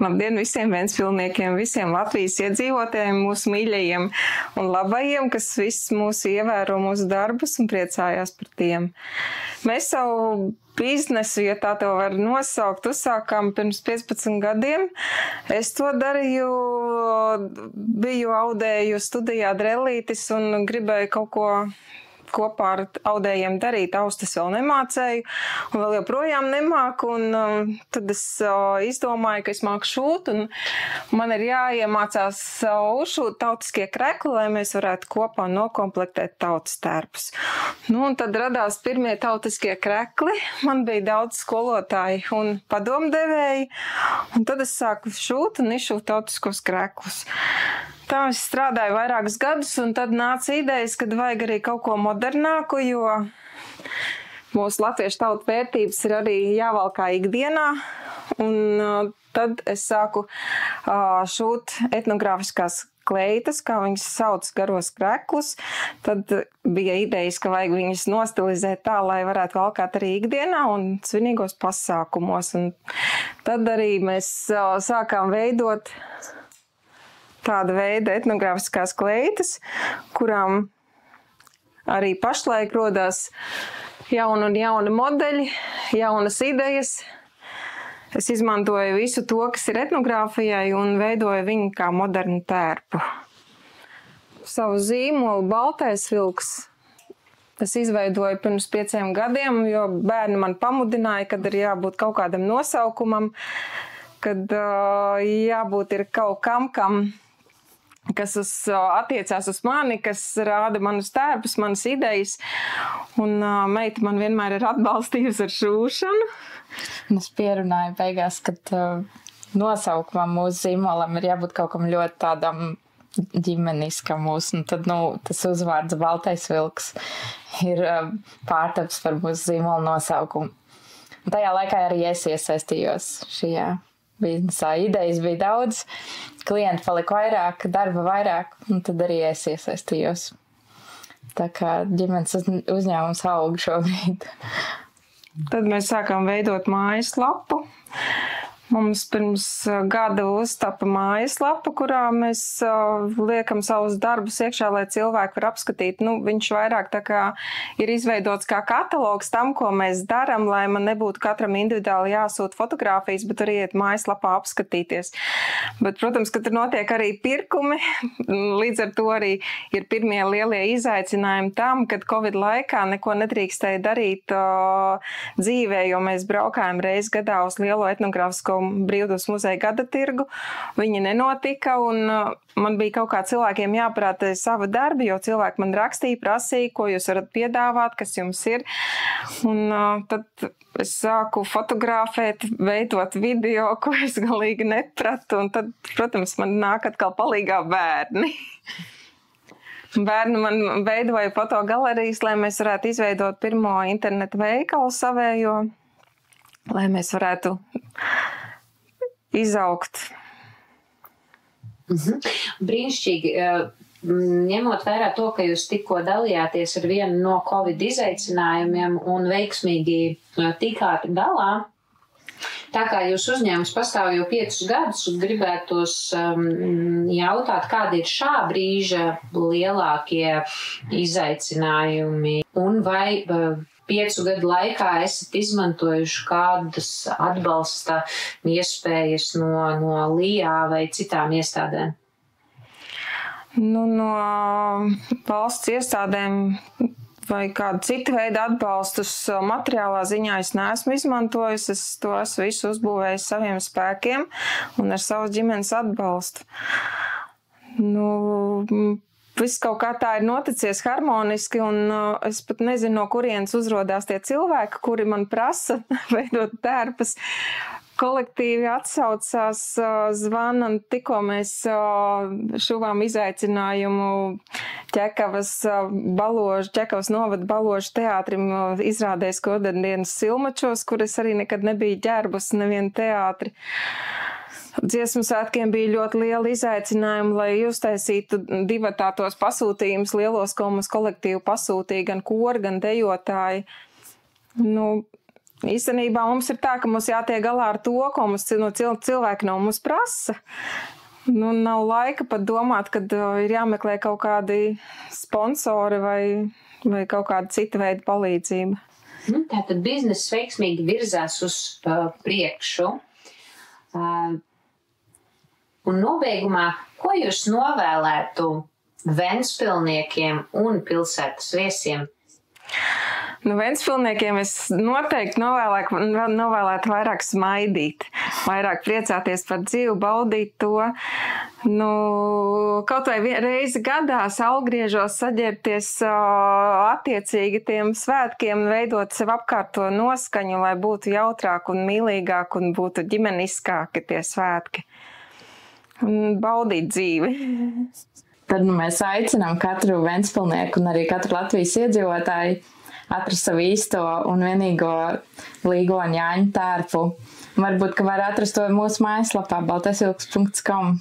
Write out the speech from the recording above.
Labdien visiem ventspilniekiem, visiem Latvijas iedzīvotājiem, mūsu mīļajiem un labajiem, kas viss mūsu ievēro mūsu darbus un priecājās par tiem. Mēs savu biznesu, ja tā to var nosaukt, uzsākām pirms 15 gadiem. Es to darīju, biju audēju studijā drellītis un gribēju kaut ko kopā ar audējiem darīt. Austas vēl nemācēju un vēl joprojām nemāku. Un tad es izdomāju, ka es māku šūt un man ir jāiemācās uzšūt tautiskie krekli, lai mēs varētu kopā nokomplektēt tautas tērpus. Nu, un tad radās pirmie tautiskie krekli. Man bija daudz skolotāji un padomdevēji. Un tad es sāku šūt un izšūt tautiskos kreklus. Tā es strādāju vairākus gadus, un tad nāca idejas, kad vajag arī kaut ko modernāku, jo mūsu latviešu tautu vērtības ir arī jāvalkā ikdienā. Un tad es sāku šūt etnogrāfiskās kleitas, kā viņas sauc, garos kreklus. Tad bija idejas, ka vajag viņas nostilizēt tā, lai varētu valkāt arī ikdienā un svinīgos pasākumos. Un tad arī mēs sākām veidot tāda veida etnogrāfiskās kleitas, kurām arī pašlaik rodās jauni un jauni modeļi, jaunas idejas. Es izmantoju visu to, kas ir etnogrāfijai un veidoju viņu kā modernu tērpu. Savu zīmolu Baltais vilks es izveidoju pirms 5 gadiem, jo bērni man pamudināja, kad ir jābūt kaut kādam nosaukumam, kad jābūt ir kaut kam, kas attiecās uz mani, kas rāda manus tērpus, manas idejas. Un meita man vienmēr ir atbalstījusi ar šūšanu. Es pierunāju beigās, ka nosaukumam mūsu zīmolam ir jābūt kaut kam ļoti tādam ģimeniskam mūsu. Un tad, tas uzvārds Baltais vilks ir pārtaps par mūsu zīmola nosaukumu. Un tajā laikā arī es iesaistījos šajā biznesā. Idejas bija daudz, klienti palika vairāk, darba vairāk, un tad arī es iesaistījos. Tā kā ģimenes uzņēmums aug šobrīd. Tad mēs sākām veidot mājaslapu. Mums pirms gada uztapa mājaslapa, kurā mēs liekam savus darbus iekšā, lai cilvēki var apskatīt. Viņš vairāk tā kā ir izveidots kā katalogs tam, ko mēs daram, lai man nebūtu katram individuāli jāsūt fotogrāfijas, bet arī iet mājaslapā apskatīties. Bet, protams, ka tur notiek arī pirkumi. Līdz ar to arī ir pirmie lielie izaicinājumi tam, kad Covid laikā neko nedrīkstēja darīt dzīvē, jo mēs braukājam reizi gadā uz lielo etnogrāfisko Brīvdabas muzeja gada tirgu. Viņi nenotika, un man bija kaut kā cilvēkiem jāparāda sava darba, jo cilvēki man rakstīja, prasīja, ko jūs varat piedāvāt, kas jums ir. Un tad es sāku fotografēt, veidot video, ko es galīgi nepratu, un tad, protams, man nāk atkal palīgā bērni. Bērni man veidoja fotogalerijas, lai mēs varētu izveidot pirmo internetu veikalu savējo, lai mēs varētu izaugt. Brīnišķīgi. Ņemot vērā to, ka jūs tikko dalījāties ar vienu no Covid izaicinājumiem un veiksmīgi tikāt galā, tā kā jūs uzņēmums pastāv jau 5 gadus, gribētos jautāt, kādi ir šā brīža lielākie izaicinājumi un vai 5 gadu laikā esat izmantojuši kādas atbalsta iespējas no LIA vai citām iestādēm? No valsts iestādēm vai kādu citu veidu atbalstus materiālā ziņā es neesmu izmantojusi. Es to esmu visu uzbūvējis saviem spēkiem un ar savu ģimenes atbalstu. Viss kaut kā tā ir noticies harmoniski, un es pat nezinu, no kurienes uzrodās tie cilvēki, kuri man prasa veidot tērpus. Kolektīvi atsaucās, zvana, un tikko mēs šuvām izaicinājumu Ķekavas novada Baložu teātrim izrādēs Kodendienas Silmačos, kur es arī nekad nebiju ģērbus nevienu teātri. Dziesmu svētkiem bija ļoti liela izaicinājuma, lai uztaisītu divatātos pasūtījumus lielos, ko mums kolektīvi pasūtīja gan kori, gan dejotāji. īstenībā mums ir tā, ka mums jātiek galā ar to, ko mums cilvēki no mums prasa. Nu, nav laika pat domāt, kad ir jāmeklē kaut kādi sponsori vai kaut kāda cita veida palīdzība. Tātad bizness veiksmīgi virzās uz priekšu. Un nobeigumā, ko jūs novēlētu ventspilniekiem un pilsētas viesiem? Nu, ventspilniekiem es noteikti novēlētu vairāk smaidīt, vairāk priecāties par dzīvi, baudīt to. Nu, kaut vai reizi gadā saulgriežos saģērbties attiecīgi tiem svētkiem, veidot sev apkārt to noskaņu, lai būtu jautrāk un mīlīgāk un būtu ģimeniskāki tie svētki. Un baudīt dzīvi. Tad mēs aicinām katru ventspilnieku un arī katru Latvijas iedzīvotāju atrast savu īsto un vienīgo līgoni Jāņu tērpu. Varbūt, ka var atrast to mūsu mājaslapā baltaisvilks.com.